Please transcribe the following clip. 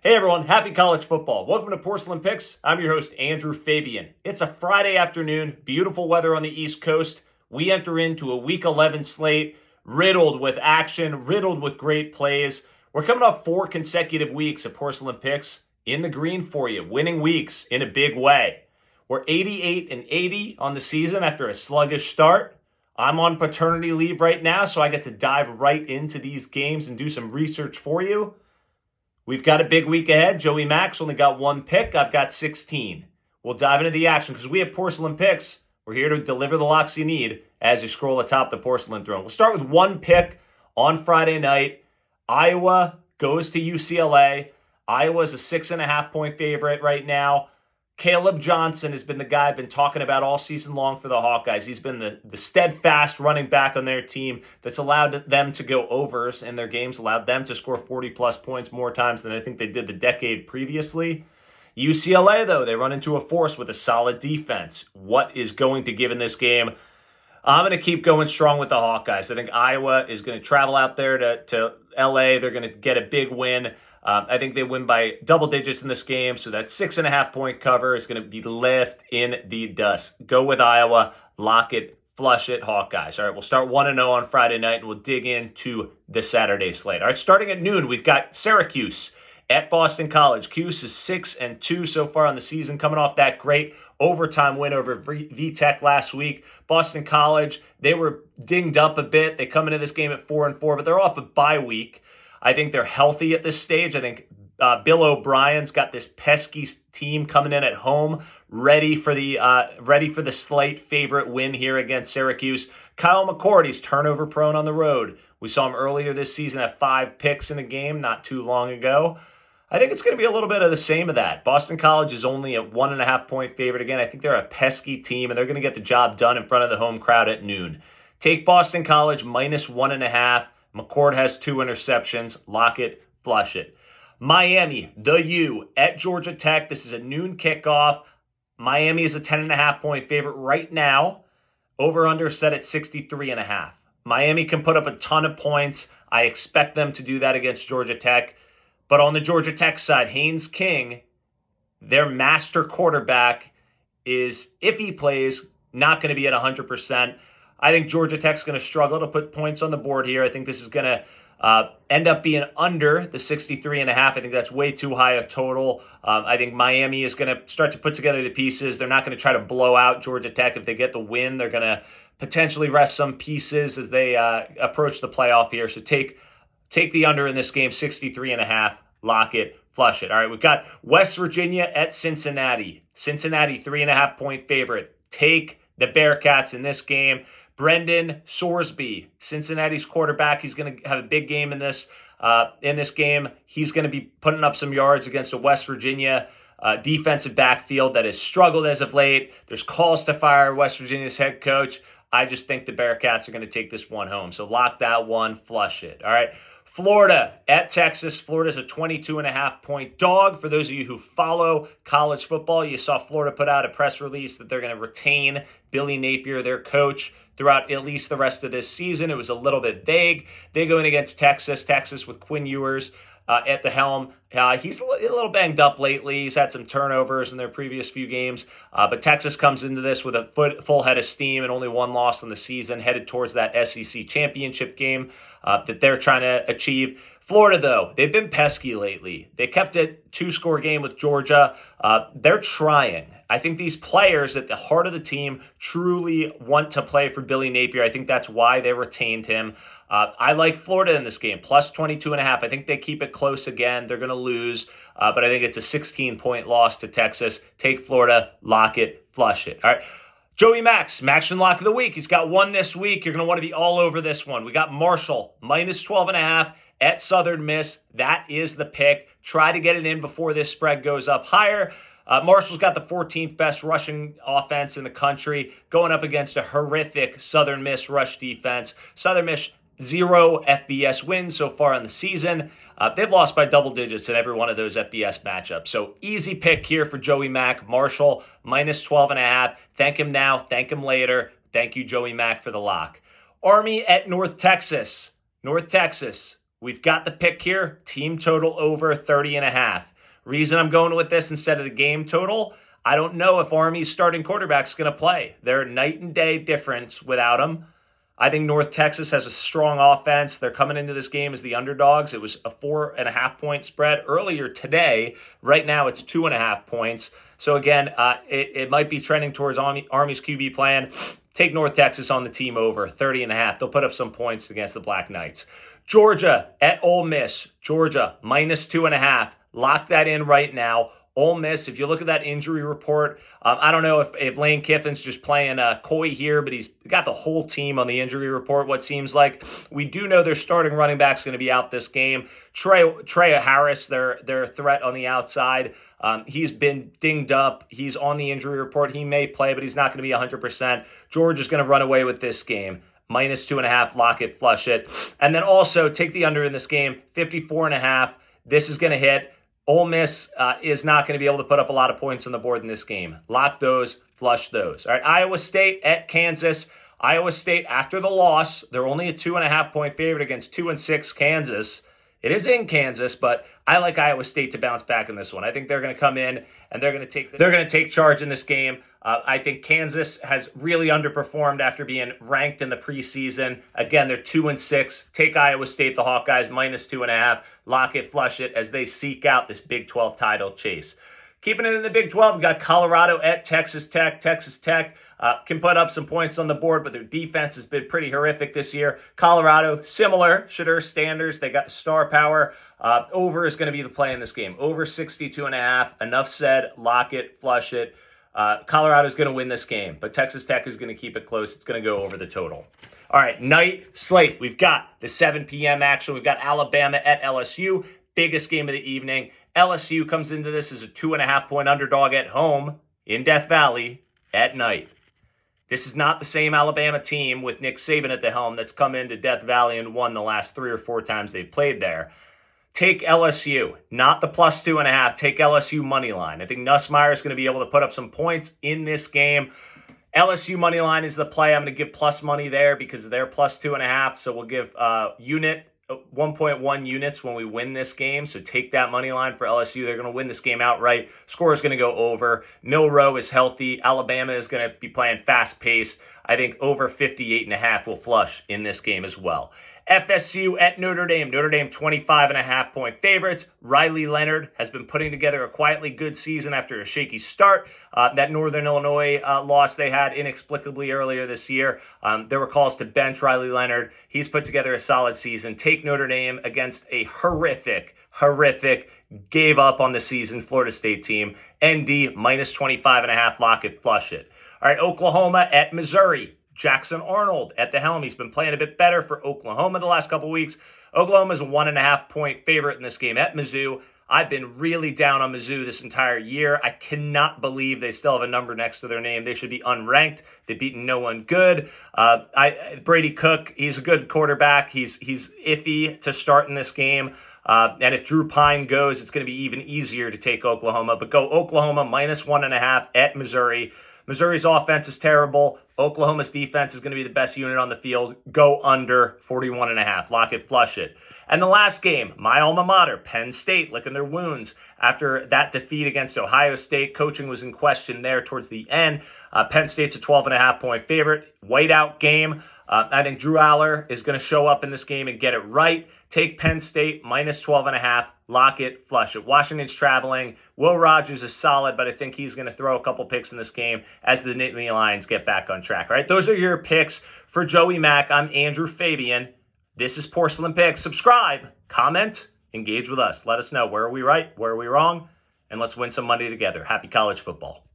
Hey everyone, happy college football. Welcome to Porcelain Picks. I'm your host, Andrew Fabian. It's a Friday afternoon, beautiful weather on the East Coast. We enter into a Week 11 slate riddled with action, riddled with great plays. We're coming off 4 consecutive weeks of Porcelain Picks in the green for you, winning weeks in a big way. We're 88-80 on the season after a sluggish start. I'm on paternity leave right now, so I get to dive right into these games and do some research for you. We've got a big week ahead. Joey Max only got 1 pick. I've got 16. We'll dive into the action because we have Porcelain Picks. We're here to deliver the locks you need as you scroll atop the Porcelain Throne. We'll start with 1 pick on Friday night. Iowa goes to UCLA. Iowa's a 6.5-point favorite right now. Caleb Johnson has been the guy I've been talking about all season long for the Hawkeyes. He's been the steadfast running back on their team that's allowed them to go overs in their games, allowed them to score 40-plus points more times than I think they did the decade previously. UCLA, though, they run into a force with a solid defense. What is going to give in this game? I'm going to keep going strong with the Hawkeyes. I think Iowa is going to travel out there to LA. They're going to get a big win. I think they win by double digits in this game, so that 6.5-point cover is going to be left in the dust. Go with Iowa, lock it, flush it, Hawkeyes. All right, we'll start 1-0 on Friday night, and we'll dig into the Saturday slate. All right, starting at noon, we've got Syracuse at Boston College. Cuse is 6-2 so far on the season, coming off that great overtime win over VTech last week. Boston College, they were dinged up a bit. They come into this game at 4-4, but they're off a bye week. I think they're healthy at this stage. I think Bill O'Brien's got this pesky team coming in at home, ready for the slight favorite win here against Syracuse. Kyle McCord, he's turnover prone on the road. We saw him earlier this season at 5 picks in a game not too long ago. I think it's going to be a little bit of the same of that. Boston College is only a 1.5-point favorite again. I think they're a pesky team, and they're going to get the job done in front of the home crowd at noon. Take Boston College minus 1.5. McCord has 2 interceptions. Lock it, flush it. Miami, the U, at Georgia Tech. This is a noon kickoff. Miami is a 10.5-point favorite right now. Over-under set at 63.5. Miami can put up a ton of points. I expect them to do that against Georgia Tech. But on the Georgia Tech side, Haynes King, their master quarterback, is, if he plays, not going to be at 100%. I think Georgia Tech's going to struggle to put points on the board here. I think this is going to end up being under the 63.5. I think that's way too high a total. I think Miami is going to start to put together the pieces. They're not going to try to blow out Georgia Tech. If they get the win, they're going to potentially rest some pieces as they approach the playoff here. So take the under in this game, 63.5. Lock it, flush it. All right, we've got West Virginia at Cincinnati. Cincinnati, 3.5-point favorite. Take the Bearcats in this game. Brendan Sorsby, Cincinnati's quarterback. He's going to have a big game in this game. He's going to be putting up some yards against a West Virginia defensive backfield that has struggled as of late. There's calls to fire West Virginia's head coach. I just think the Bearcats are going to take this one home. So lock that one, flush it. All right. Florida at Texas. Florida's a 22.5-point dog. For those of you who follow college football, you saw Florida put out a press release that they're going to retain Billy Napier, their coach, throughout at least the rest of this season. It was a little bit vague. They go in against Texas with Quinn Ewers at the helm. He's a little banged up lately. He's had some turnovers in their previous few games. But Texas comes into this with a full head of steam and only 1 loss on the season, headed towards that SEC championship game that they're trying to achieve. Florida, though, they've been pesky lately. They kept it 2-score game with Georgia. They're trying. I think these players at the heart of the team truly want to play for Billy Napier. I think that's why they retained him. I like Florida in this game, plus 22.5. I think they keep it close again. They're going to lose, but I think it's a 16-point loss to Texas. Take Florida, lock it, flush it. All right. Joey Max, MACtion lock of the week. He's got 1 this week. You're going to want to be all over this one. We got Marshall, minus 12.5 at Southern Miss. That is the pick. Try to get it in before this spread goes up higher. Marshall's got the 14th best rushing offense in the country, going up against a horrific Southern Miss rush defense. Southern Miss, 0 FBS wins so far in the season. They've lost by double digits in every one of those FBS matchups. So easy pick here for Joey Mack. Marshall, minus 12.5. Thank him now. Thank him later. Thank you, Joey Mack, for the lock. Army at North Texas. North Texas. We've got the pick here. Team total over 30.5. Reason I'm going with this instead of the game total, I don't know if Army's starting quarterback's going to play. They're night and day difference without him. I think North Texas has a strong offense. They're coming into this game as the underdogs. It was a 4.5-point spread earlier today. Right now it's 2.5 points. So again, it might be trending towards Army's QB plan. Take North Texas on the team over 30.5. They'll put up some points against the Black Knights. Georgia at Ole Miss. Georgia minus 2.5. Lock that in right now. Ole Miss, if you look at that injury report, I don't know if Lane Kiffin's just playing coy here, but he's got the whole team on the injury report, what seems like. We do know their starting running back's going to be out this game. Trey Harris, their threat on the outside, he's been dinged up. He's on the injury report. He may play, but he's not going to be 100%. Georgia's going to run away with this game. Minus 2.5, lock it, flush it. And then also take the under in this game, 54.5. This is going to hit. Ole Miss is not going to be able to put up a lot of points on the board in this game. Lock those, flush those. All right, Iowa State at Kansas. Iowa State, after the loss, they're only a 2.5-point favorite against 2-6 Kansas. It is in Kansas, but I like Iowa State to bounce back in this one. I think they're going to come in and they're going to take charge in this game. I think Kansas has really underperformed after being ranked in the preseason. Again, they're 2-6. Take Iowa State, the Hawkeyes, minus 2.5. Lock it, flush it as they seek out this Big 12 title chase. Keeping it in the Big 12, we've got Colorado at Texas Tech. Texas Tech can put up some points on the board, but their defense has been pretty horrific this year. Colorado, similar, Shedeur Standards. They got the star power. Over is going to be the play in this game. Over 62.5. Enough said. Lock it, flush it. Colorado's going to win this game, but Texas Tech is going to keep it close. It's going to go over the total. All right, night slate. We've got the 7 p.m. action. We've got Alabama at LSU. Biggest game of the evening. LSU comes into this as a 2.5-point underdog at home in Death Valley at night. This is not the same Alabama team with Nick Saban at the helm that's come into Death Valley and won the last 3 or 4 times they've played there. Take LSU, not the plus 2.5. Take LSU money line. I think Nussmeier is going to be able to put up some points in this game. LSU money line is the play. I'm going to give plus money there because they're plus 2.5. So we'll give unit 1.1 units when we win this game. So take that money line for LSU. They're going to win this game outright. Score is going to go over. Milroe is healthy. Alabama is going to be playing fast pace. I think over 58.5 will flush in this game as well. FSU at Notre Dame. Notre Dame 25.5-point favorites. Riley Leonard has been putting together a quietly good season after a shaky start. That Northern Illinois loss they had inexplicably earlier this year. There were calls to bench Riley Leonard. He's put together a solid season. Take Notre Dame against a horrific, gave up on the season Florida State team. ND minus 25.5. Lock it, flush it. All right, Oklahoma at Missouri. Jackson Arnold at the helm. He's been playing a bit better for Oklahoma the last couple weeks. Oklahoma's a 1.5-point favorite in this game at Mizzou. I've been really down on Mizzou this entire year. I cannot believe they still have a number next to their name. They should be unranked. They've beaten no one good. Brady Cook, he's a good quarterback. He's iffy to start in this game. And if Drew Pine goes, it's going to be even easier to take Oklahoma. But go Oklahoma minus 1.5 at Missouri. Missouri's offense is terrible. Oklahoma's defense is going to be the best unit on the field. Go under 41.5. Lock it, flush it. And the last game, my alma mater, Penn State, licking their wounds after that defeat against Ohio State. Coaching was in question there towards the end. Penn State's a 12.5-point favorite. Whiteout game. I think Drew Aller is going to show up in this game and get it right. Take Penn State minus 12.5. Lock it, flush it. Washington's traveling. Will Rogers is solid, but I think he's going to throw a couple picks in this game as the Nittany Lions get back on track. All right, those are your picks for Joey Mack. I'm Andrew Fabian. This is Porcelain Picks. Subscribe, comment, engage with us. Let us know where are we right, where are we wrong, and let's win some money together. Happy college football.